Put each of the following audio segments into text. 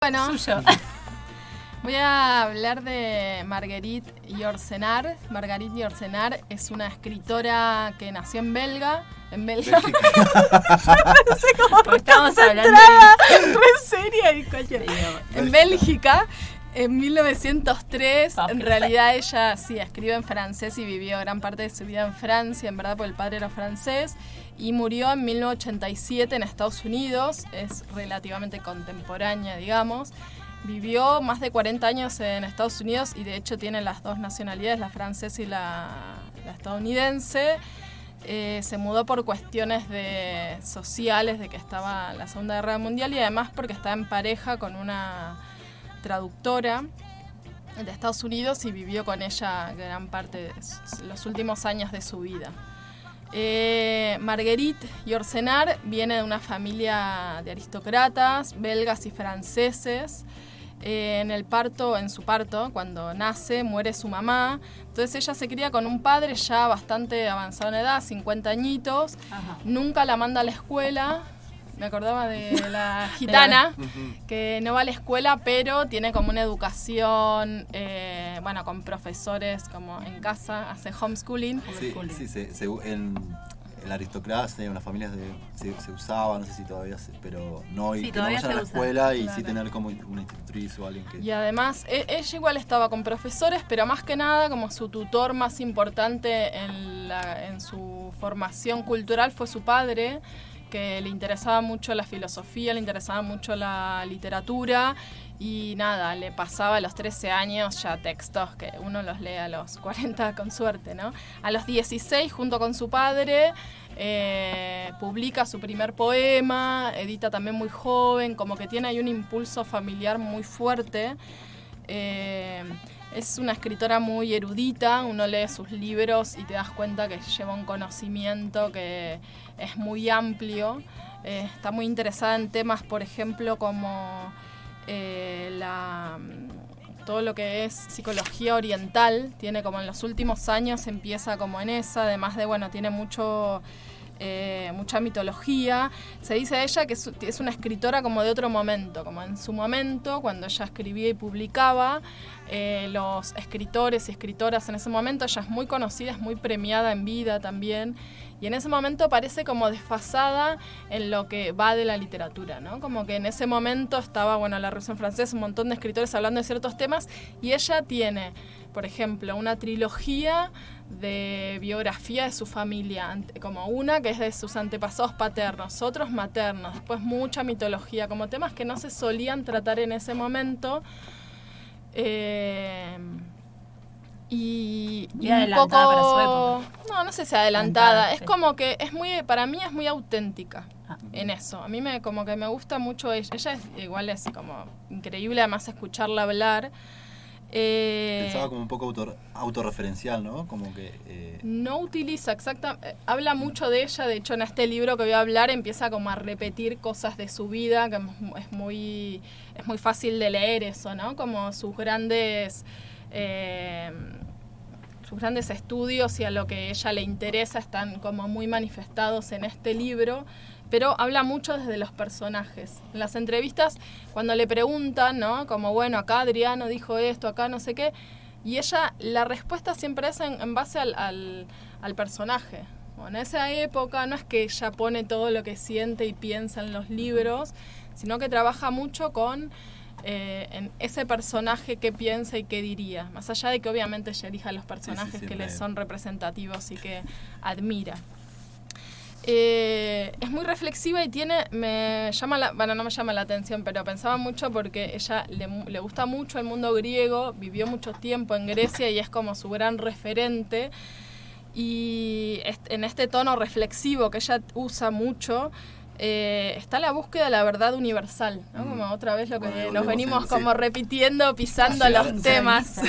Bueno, voy a hablar de Marguerite Yourcenar. Marguerite Yourcenar es una escritora que nació en Bélgica. No sé cómo estamos hablando re seria y cualquier. En Bélgica, en 1903. En realidad ella sí escribe en francés y vivió gran parte de su vida en Francia, en verdad, porque el padre era francés. Y murió en 1987 en Estados Unidos. Es relativamente contemporánea, digamos. Vivió más de 40 años en Estados Unidos y de hecho tiene las dos nacionalidades, la francesa y la estadounidense. Se mudó por cuestiones sociales, de que estaba la Segunda Guerra Mundial, y además porque estaba en pareja con una traductora de Estados Unidos y vivió con ella gran parte de los últimos años de su vida. Marguerite Yourcenar viene de una familia de aristócratas belgas y franceses. En su parto, cuando nace, muere su mamá. Entonces ella se cría con un padre ya bastante avanzado en edad, 50 añitos. Ajá. Nunca la manda a la escuela. Me acordaba de la gitana, que no va a la escuela, pero tiene como una educación, con profesores como en casa, hace homeschooling. En la aristocracia, en las familias se usaba, no sé si todavía pero no, y que no vayan a la escuela y sí tener como una institutriz o alguien que... Y además, ella igual estaba con profesores, pero más que nada como su tutor más importante en su formación cultural fue su padre, que le interesaba mucho la filosofía, le interesaba mucho la literatura, y nada, le pasaba a los 13 años ya textos que uno los lee a los 40 con suerte, ¿no? A los 16, junto con su padre, publica su primer poema, edita también muy joven, como que tiene ahí un impulso familiar muy fuerte. Es una escritora muy erudita, uno lee sus libros y te das cuenta que lleva un conocimiento que es muy amplio. Está muy interesada en temas, por ejemplo, como todo lo que es psicología oriental. Tiene como en los últimos años empieza como en esa, además de, tiene mucha mitología. Se dice de ella que es una escritora como de otro momento, como en su momento, cuando ella escribía y publicaba, los escritores y escritoras en ese momento, ella es muy conocida, es muy premiada en vida también, y en ese momento parece como desfasada en lo que va de la literatura, ¿no? Como que en ese momento estaba, la Revolución Francesa, un montón de escritores hablando de ciertos temas, y ella tiene, por ejemplo, una trilogía de biografía de su familia, como una que es de sus antepasados paternos, otros maternos, después mucha mitología, como temas que no se solían tratar en ese momento. Y un poco para su época. No sé si adelantada, es como que para mí es muy auténtica en eso. A mí como que me gusta mucho ella es como increíble además escucharla hablar. Pensaba como un poco autorreferencial, ¿no? Como que... No utiliza exactamente... Habla mucho de ella, de hecho en este libro que voy a hablar empieza como a repetir cosas de su vida, que es muy fácil de leer eso, ¿no? Como sus grandes estudios y a lo que a ella le interesa están como muy manifestados en este libro. Pero habla mucho desde los personajes. En las entrevistas, cuando le preguntan, ¿no? Como, acá Adriano dijo esto, acá no sé qué, y ella, la respuesta siempre es en base al personaje. En esa época no es que ella pone todo lo que siente y piensa en los libros, sino que trabaja mucho con en ese personaje qué piensa y qué diría. Más allá de que obviamente ella elija los personajes que le son representativos y que admira. Es muy reflexiva y no me llama la atención, pero pensaba mucho porque ella le gusta mucho el mundo griego, vivió mucho tiempo en Grecia y es como su gran referente, y en este tono reflexivo que ella usa mucho está la búsqueda de la verdad universal, ¿no? Como otra vez lo que nos venimos como repitiendo, pisando los temas.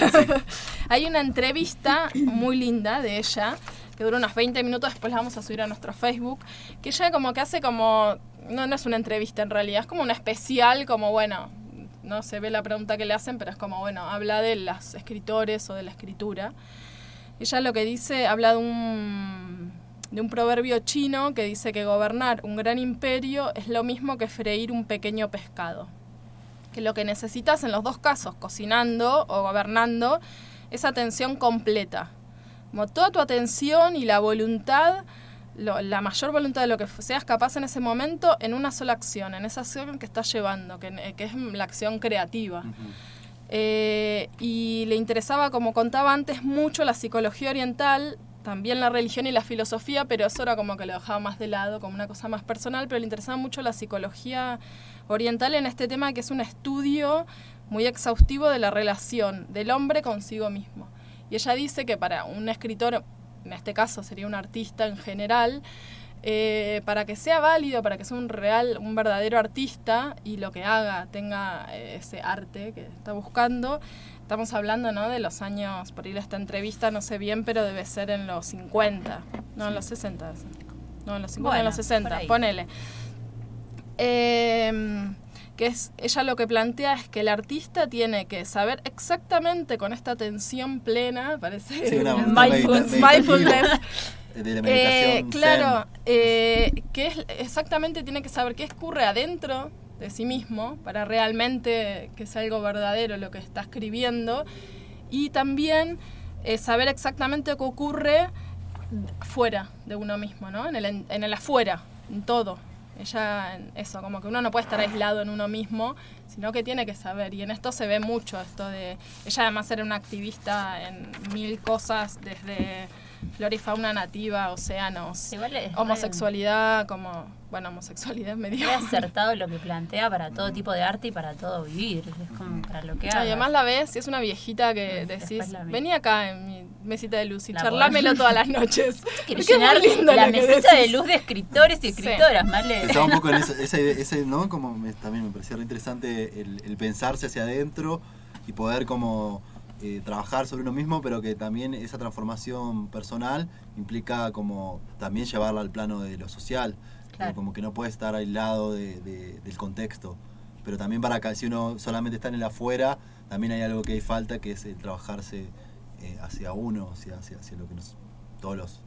Hay una entrevista muy linda de ella que dura unos 20 minutos, después la vamos a subir a nuestro Facebook, que ella como que hace como, no es una entrevista en realidad, es como una especial, como no se ve la pregunta que le hacen, pero es como, habla de los escritores o de la escritura. Ella lo que dice, habla de un proverbio chino que dice que gobernar un gran imperio es lo mismo que freír un pequeño pescado. que lo que necesitas en los dos casos, cocinando o gobernando, es atención completa. Como toda tu atención y la voluntad, la mayor voluntad de lo que seas capaz en ese momento, en una sola acción, en esa acción que estás llevando, que es la acción creativa. Y le interesaba, como contaba antes, mucho la psicología oriental, también la religión y la filosofía, pero eso era como que lo dejaba más de lado, como una cosa más personal, pero le interesaba mucho la psicología oriental en este tema, que es un estudio muy exhaustivo de la relación del hombre consigo mismo. Y ella dice que para un escritor, en este caso sería un artista en general, para que sea válido, para que sea un verdadero artista y lo que haga tenga ese arte que está buscando, estamos hablando, ¿no?, de los años, por ir a esta entrevista, no sé bien, pero debe ser en los 50, no, en los 60, no, en los 50, bueno, en los 60, ponele. Que es, ella lo que plantea es que el artista tiene que saber exactamente, con esta atención plena, parece mindfulness, de la meditación claro, que es, exactamente tiene que saber qué ocurre adentro de sí mismo para realmente que sea algo verdadero lo que está escribiendo, y también saber exactamente qué ocurre fuera de uno mismo, ¿no? En el afuera, en todo. Ella, eso, como que uno no puede estar aislado en uno mismo, sino que tiene que saber, y en esto se ve mucho esto de... Ella además era una activista en 1000 cosas, desde flora y fauna nativa, océanos, homosexualidad, como... Bueno, homosexualidad medio... He acertado lo que plantea para todo tipo de arte y para todo vivir, es como para lo que haga. Y además la ves, y es una viejita que decís, vení acá en mi mesita de luz y charlámelo todas las noches. Quiero llenar la mesita de luz de escritores y escritoras, Male. Estaba un poco en ese ¿no? Como también me parecía re interesante el pensarse hacia adentro y poder como trabajar sobre uno mismo, pero que también esa transformación personal implica como también llevarla al plano de lo social. Claro. Como que no puede estar aislado del contexto, pero también para que si uno solamente está en el afuera, también hay algo que hay falta, que es el trabajarse hacia uno, hacia lo que todos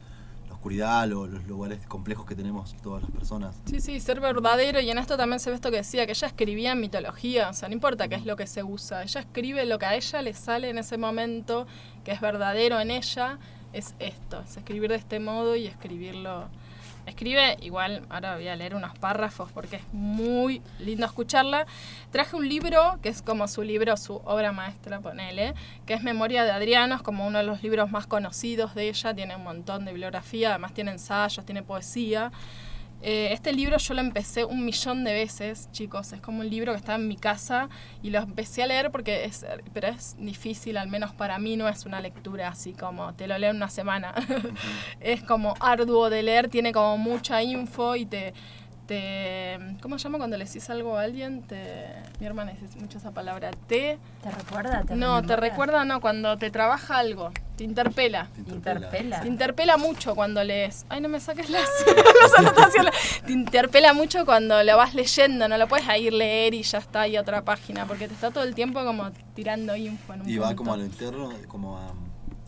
la oscuridad, los lugares complejos que tenemos todas las personas. Sí, ser verdadero, y en esto también se ve esto que decía, que ella escribía en mitología, o sea, no importa qué es lo que se usa, ella escribe lo que a ella le sale en ese momento, que es verdadero en ella, es esto, es escribir de este modo y escribirlo. Escribe, igual, ahora voy a leer unos párrafos porque es muy lindo escucharla. Traje un libro, que es como su libro, su obra maestra, ponele, que es Memoria de Adriano, es como uno de los libros más conocidos de ella, tiene un montón de bibliografía, además tiene ensayos, tiene poesía. Este libro yo lo empecé 1.000.000 de veces, chicos, es como un libro que está en mi casa y lo empecé a leer pero es difícil, al menos para mí no es una lectura así como te lo leo en una semana. Es como arduo de leer, tiene como mucha info y te ¿cómo se llama cuando le decís algo a alguien? Mi hermana dice mucho esa palabra. ¿Te recuerda? Te recuerda, cuando te trabaja algo, te interpela. Te interpela mucho cuando lees. Ay, no me saques las anotaciones. Te interpela mucho cuando lo vas leyendo, no lo puedes ir leer y ya está ahí otra página, porque te está todo el tiempo como tirando info en un y punto. Va como a lo interno, como a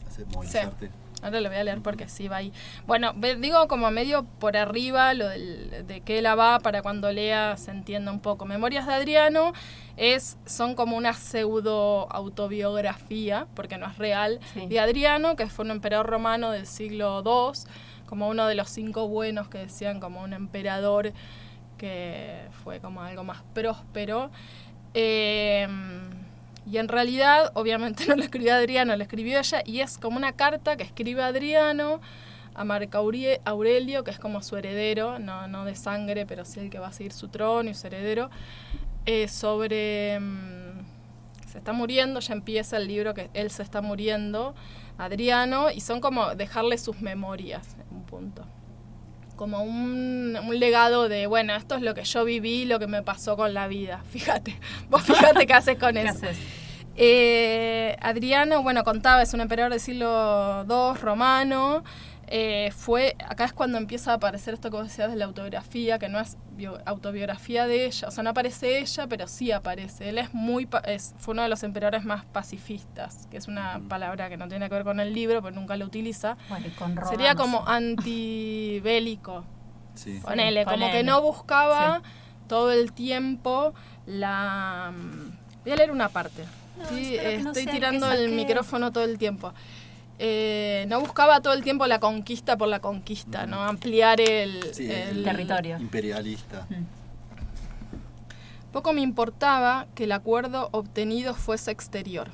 hacer movilizarte. Sí. Ahora lo voy a leer porque sí va ahí. Bueno, digo como medio por arriba lo de qué la va para cuando lea se entienda un poco. Memorias de Adriano son como una pseudo autobiografía, porque no es real, sí, de Adriano, que fue un emperador romano del siglo II, como uno de los 5 buenos que decían, como un emperador que fue como algo más próspero. Y en realidad, obviamente no lo escribió Adriano, lo escribió ella, y es como una carta que escribe Adriano a Marco Aurelio, que es como su heredero, no de sangre, pero sí el que va a seguir su trono y su heredero, sobre... se está muriendo, ya empieza el libro que él se está muriendo, Adriano, y son como dejarle sus memorias, en un punto. Como un legado de, bueno, esto es lo que yo viví, lo que me pasó con la vida. Fíjate, vos fíjate qué haces con eso. Adriano, bueno, contaba, es un emperador del siglo II, romano. Acá es cuando empieza a aparecer esto que vos decías de la autobiografía, que no es autobiografía de ella, o sea, no aparece ella, pero sí aparece. Él fue uno de los emperadores más pacifistas, que es una palabra que no tiene que ver con el libro, pero nunca lo utiliza. Bueno, y con Roma, sería como antibélico. Sí. Ponele, como que no buscaba todo el tiempo la... Voy a leer una parte. No, ¿sí? espero que no Estoy sea tirando que el saque- micrófono todo el tiempo. No buscaba todo el tiempo la conquista por la conquista, ¿no? Ampliar el territorio. Imperialista. Poco me importaba que el acuerdo obtenido fuese exterior,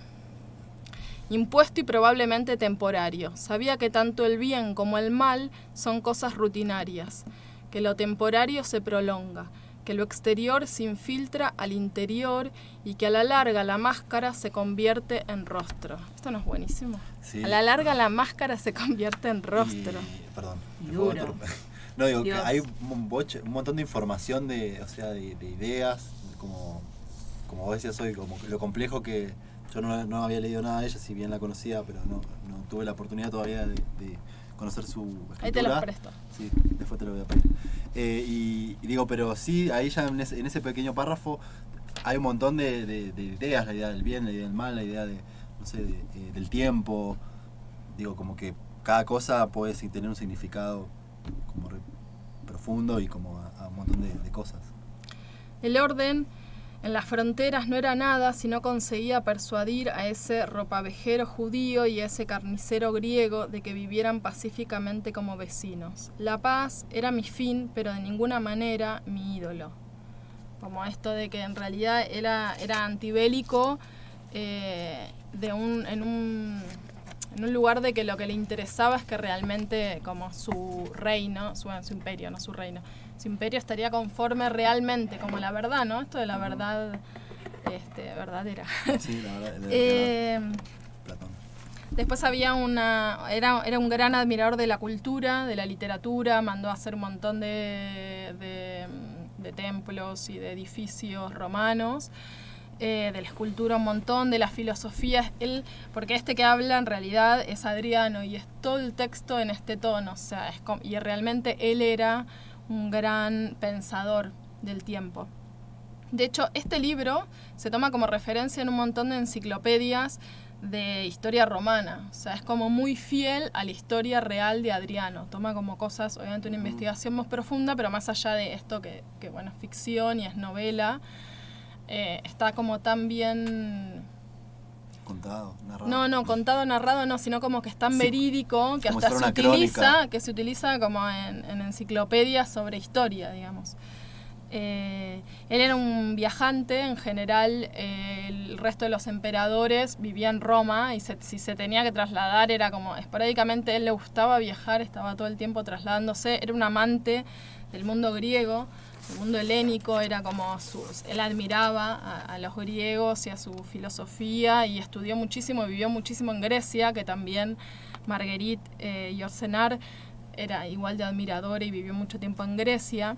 impuesto y probablemente temporario. Sabía que tanto el bien como el mal son cosas rutinarias, que lo temporario se prolonga, que lo exterior se infiltra al interior y que a la larga la máscara se convierte en rostro. ¿Esto no es buenísimo? Sí. A la larga la máscara se convierte en rostro. Perdón. Duro. No, digo Dios. que hay un montón de información de ideas, como vos decías hoy, como lo complejo que yo no había leído nada de ella, si bien la conocía, pero no tuve la oportunidad todavía de conocer su escritura. Ahí te los presto. Sí, después te lo voy a pedir. Y digo, pero sí, ahí ya en ese pequeño párrafo hay un montón de ideas, la idea del bien, la idea del mal, la idea de, no sé, del tiempo. Digo, como que cada cosa puede tener un significado como profundo y como a un montón de cosas. El orden en las fronteras no era nada si no conseguía persuadir a ese ropavejero judío y a ese carnicero griego de que vivieran pacíficamente como vecinos. La paz era mi fin, pero de ninguna manera mi ídolo. Como esto de que en realidad era antibélico en un lugar de que lo que le interesaba es que realmente como su reino, su imperio, no su reino, su imperio estaría conforme realmente, como la verdad, ¿no? Esto de la verdad verdadera. Sí, la verdad. Platón. Después había era un gran admirador de la cultura, de la literatura, mandó a hacer un montón de templos y de edificios romanos. De la escultura un montón, de la filosofía, porque que habla en realidad es Adriano y es todo el texto en este tono, o sea, y realmente él era un gran pensador del tiempo. De hecho, este libro se toma como referencia en un montón de enciclopedias de historia romana, o sea, es como muy fiel a la historia real de Adriano, toma como cosas, obviamente una investigación más profunda, pero más allá de esto que bueno, es ficción y es novela, está como tan bien contado, narrado. No, contado, narrado no, sino como que es tan verídico que hasta se utiliza como en enciclopedias sobre historia, digamos. Él era un viajante, en general el resto de los emperadores vivía en Roma y si se tenía que trasladar era como esporádicamente, él le gustaba viajar, estaba todo el tiempo trasladándose, era un amante del mundo griego. El mundo helénico era como él admiraba a los griegos y a su filosofía y estudió muchísimo, vivió muchísimo en Grecia, que también Marguerite Yourcenar era igual de admiradora y vivió mucho tiempo en Grecia.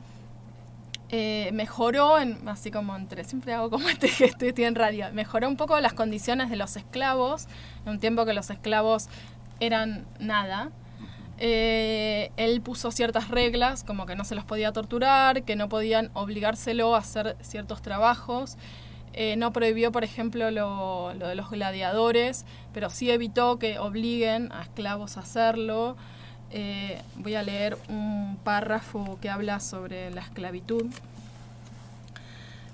Mejoró, así como siempre hago como estoy en radio, mejoró un poco las condiciones de los esclavos, en un tiempo que los esclavos eran nada. Él puso ciertas reglas, como que no se los podía torturar, que no podían obligárselo a hacer ciertos trabajos. No prohibió, por ejemplo, lo de los gladiadores, pero sí evitó que obliguen a esclavos a hacerlo. Voy a leer un párrafo que habla sobre la esclavitud.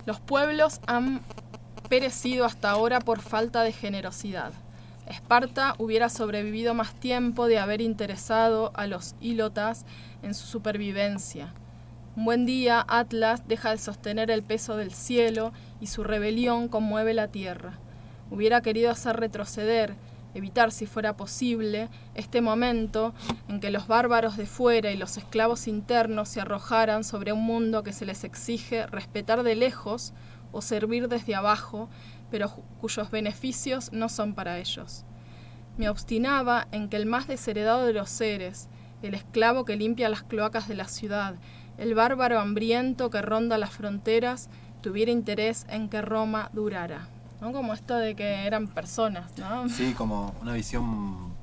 Los pueblos han perecido hasta ahora por falta de generosidad. Esparta hubiera sobrevivido más tiempo de haber interesado a los ílotas en su supervivencia. Un buen día, Atlas deja de sostener el peso del cielo y su rebelión conmueve la tierra. Hubiera querido hacer retroceder, evitar si fuera posible, este momento en que los bárbaros de fuera y los esclavos internos se arrojaran sobre un mundo que se les exige respetar de lejos o servir desde abajo, pero cuyos beneficios no son para ellos. Me obstinaba en que el más desheredado de los seres, el esclavo que limpia las cloacas de la ciudad, el bárbaro hambriento que ronda las fronteras, tuviera interés en que Roma durara. ¿No? Como esto de que eran personas, ¿no? Sí, como una visión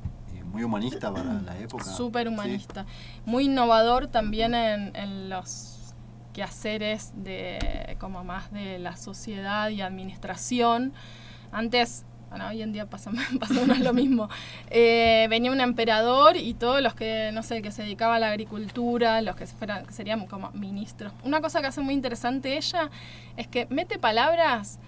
muy humanista para la época. Súper humanista. Sí. Muy innovador también en los quehaceres como más de la sociedad y administración. Antes bueno, hoy en día pasa más lo mismo. Venía un emperador y todos los que, no sé, que se dedicaban a la agricultura, los que serían como ministros. Una cosa que hace muy interesante ella es que mete palabras,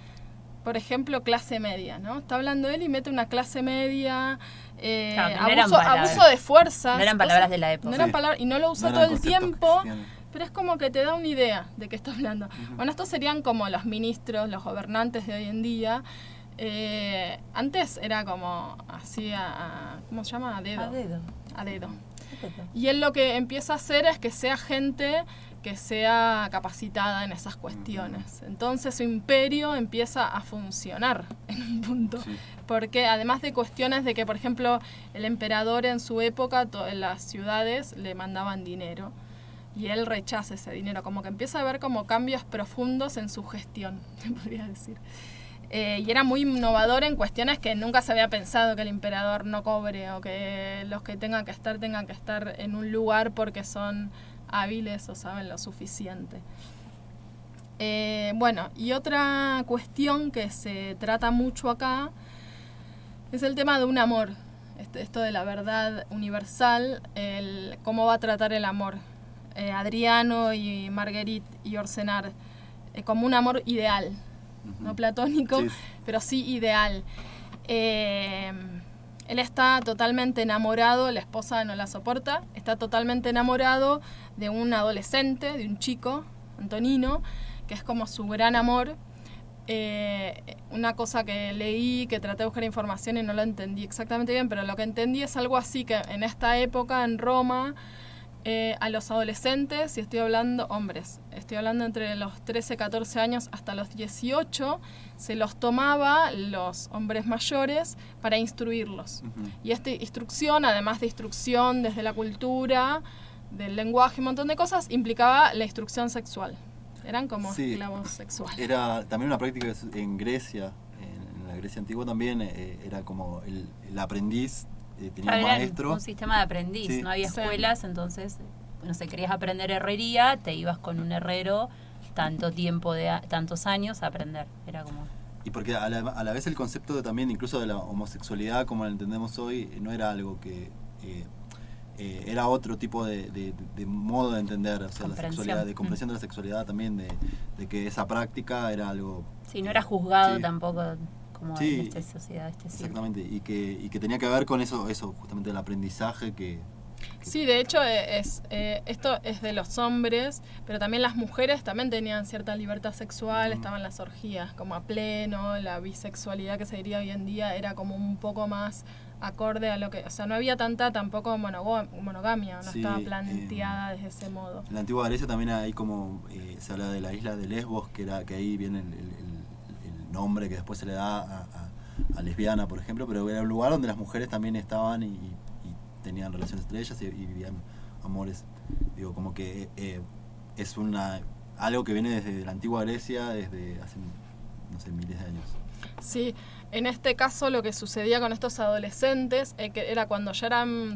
por ejemplo, clase media, ¿no? Está hablando él y mete una clase media, claro, abuso de fuerzas. No eran palabras de la época. No eran palabras, y no lo usa todo el tiempo. Pero es como que te da una idea de qué está hablando. Bueno, estos serían como los ministros, los gobernantes de hoy en día. Antes era como así ¿cómo se llama? A dedo. Y él lo que empieza a hacer es que sea gente que sea capacitada en esas cuestiones. Entonces su imperio empieza a funcionar en un punto. Sí. Porque además de cuestiones de que, por ejemplo, el emperador en su época, en las ciudades le mandaban dinero. Y él rechaza ese dinero, como que empieza a haber como cambios profundos en su gestión, se podría decir. Y era muy innovador en cuestiones que nunca se había pensado, que el emperador no cobre o que los que tengan que estar en un lugar porque son hábiles o saben lo suficiente. Bueno, y otra cuestión que se trata mucho acá es el tema de un amor. Esto de la verdad universal, cómo va a tratar el amor. Adriano y Marguerite y Yourcenar, como un amor ideal, no platónico, sí, pero sí ideal. Él está totalmente enamorado, la esposa no la soporta, está totalmente enamorado de un adolescente, de un chico, Antonino, que es como su gran amor. Una cosa que leí, que traté de buscar información y no lo entendí exactamente bien, pero lo que entendí es algo así, que en esta época en Roma, a los adolescentes, y estoy hablando hombres, estoy hablando entre los 13, 14 años hasta los 18, se los tomaba los hombres mayores para instruirlos. Y esta instrucción, además de instrucción desde la cultura, del lenguaje, un montón de cosas, implicaba la instrucción sexual. Eran como esclavos sexuales. Era también una práctica en Grecia, en la Grecia antigua también, era como el aprendiz. Tenía un maestro. Un sistema de aprendiz, sí. No había escuelas, entonces, no sé, querías aprender herrería, te ibas con un herrero tantos años a aprender. Era como... Y porque a la vez el concepto también, incluso de la homosexualidad, como la entendemos hoy, no era algo que... era otro tipo de modo de entender, o sea, la sexualidad, de comprensión de la sexualidad también, de que esa práctica era algo... Sí, no era juzgado tampoco... como en esta sociedad, exactamente, y que tenía que ver con eso justamente el aprendizaje que... Sí, de hecho esto es de los hombres, pero también las mujeres también tenían cierta libertad sexual, estaban las orgías como a pleno, la bisexualidad que se diría hoy en día era como un poco más acorde a lo que... O sea, no había tanta tampoco monogamia, no estaba planteada desde ese modo. En la antigua Grecia también hay como... se habla de la isla de Lesbos, que ahí viene el nombre que después se le da a lesbiana, por ejemplo, pero era un lugar donde las mujeres también estaban y tenían relaciones entre ellas y vivían amores. Digo, como que es algo que viene desde la antigua Grecia, desde hace, no sé, miles de años. Sí, en este caso lo que sucedía con estos adolescentes que era cuando ya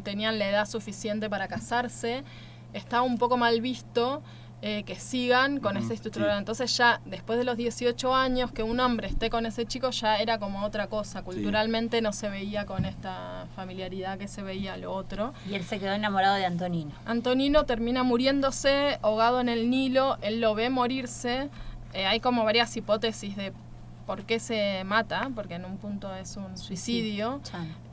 tenían la edad suficiente para casarse, estaba un poco mal visto que sigan con esa estructura. Sí. Entonces ya después de los 18 años que un hombre esté con ese chico ya era como otra cosa. Culturalmente no se veía con esta familiaridad que se veía lo otro. Y él se quedó enamorado de Antonino. Antonino termina muriéndose, ahogado en el Nilo. Él lo ve morirse. Hay como varias hipótesis de por qué se mata, porque en un punto es un suicidio.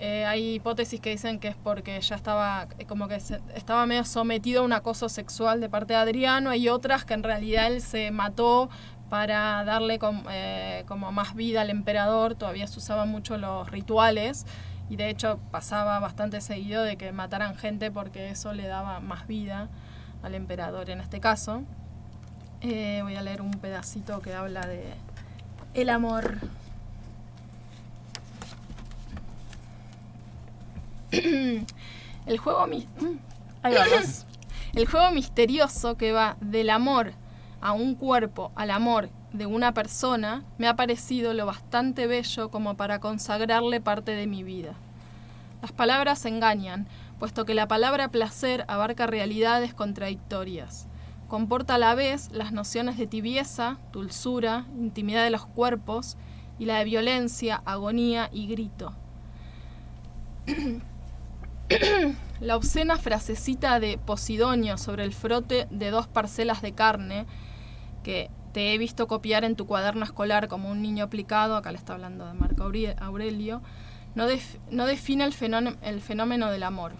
Hay hipótesis que dicen que es porque ya estaba como que estaba medio sometido a un acoso sexual de parte de Adriano. Hay otras que en realidad él se mató para darle como más vida al emperador. Todavía se usaban mucho los rituales y de hecho pasaba bastante seguido de que mataran gente porque eso le daba más vida al emperador en este caso. Voy a leer un pedacito que habla de el amor. El juego misterioso que va del amor a un cuerpo al amor de una persona me ha parecido lo bastante bello como para consagrarle parte de mi vida. Las palabras engañan, puesto que la palabra placer abarca realidades contradictorias. Comporta a la vez las nociones de tibieza, dulzura, intimidad de los cuerpos y la de violencia, agonía y grito. La obscena frasecita de Posidonio sobre el frote de 2 parcelas de carne, que te he visto copiar en tu cuaderno escolar como un niño aplicado, acá le está hablando de Marco Aurelio, no define el fenómeno del amor.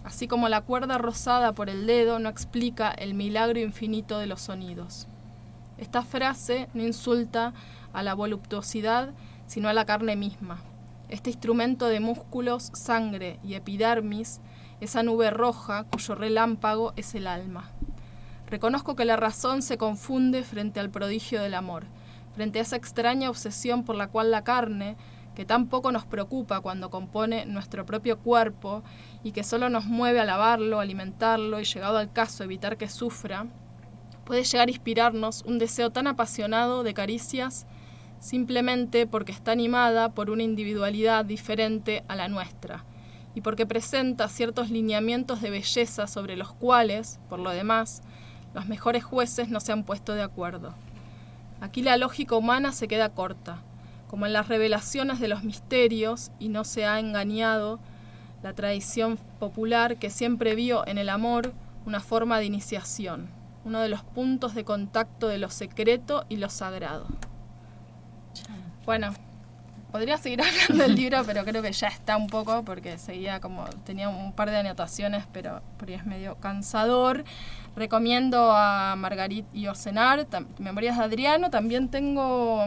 Así como la cuerda rozada por el dedo no explica el milagro infinito de los sonidos. Esta frase no insulta a la voluptuosidad, sino a la carne misma. Este instrumento de músculos, sangre y epidermis, esa nube roja cuyo relámpago es el alma. Reconozco que la razón se confunde frente al prodigio del amor, frente a esa extraña obsesión por la cual la carne, que tan poco nos preocupa cuando compone nuestro propio cuerpo y que solo nos mueve a lavarlo, alimentarlo y, llegado al caso, evitar que sufra, puede llegar a inspirarnos un deseo tan apasionado de caricias simplemente porque está animada por una individualidad diferente a la nuestra y porque presenta ciertos lineamientos de belleza sobre los cuales, por lo demás, los mejores jueces no se han puesto de acuerdo. Aquí la lógica humana se queda corta, como en las revelaciones de los misterios, y no se ha engañado la tradición popular que siempre vio en el amor una forma de iniciación, uno de los puntos de contacto de lo secreto y lo sagrado. Bueno, podría seguir hablando del libro, pero creo que ya está un poco, porque tenía un par de anotaciones, pero por ahí es medio cansador. Recomiendo a Margarit Yourcenar, Memorias de Adriano. También tengo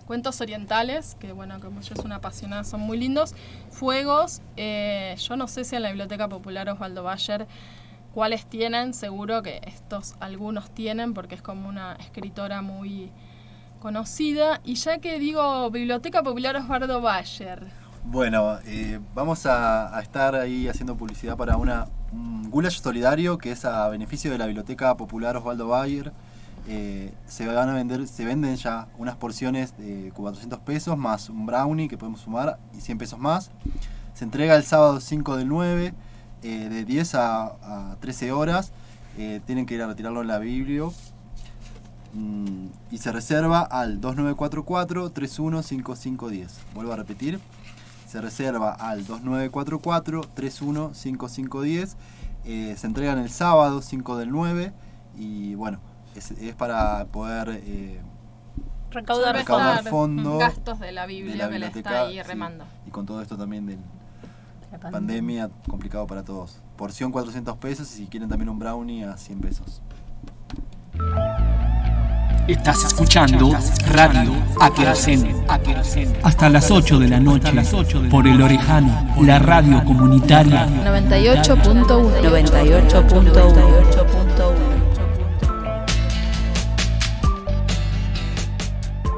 Cuentos orientales, que bueno, como yo soy una apasionada, son muy lindos. Fuegos, yo no sé si en la Biblioteca Popular Osvaldo Bayer cuáles tienen, seguro que algunos tienen, porque es como una escritora muy conocida. Y ya que digo Biblioteca Popular Osvaldo Bayer, bueno, vamos a estar ahí haciendo publicidad para un goulash solidario que es a beneficio de la Biblioteca Popular Osvaldo Bayer. Se venden ya unas porciones de 400 pesos más un brownie que podemos sumar y 100 pesos más. Se entrega el sábado 5 del 9 de 10 a 13 horas. Tienen que ir a retirarlo en la biblio. Y se reserva al 2944-315510. Vuelvo a repetir. Se reserva al 2944-315510. Se entregan el sábado 5 del 9 y bueno, es para poder recaudar fondos, gastos de la Biblia que le está ahí remando. Sí. Y con todo esto también de la pandemia, complicado para todos. Porción 400 pesos y si quieren también un brownie a 100 pesos. Estás escuchando Radio Aquerosen. Hasta las 8 de la noche por El Orejano, la radio comunitaria 98.1.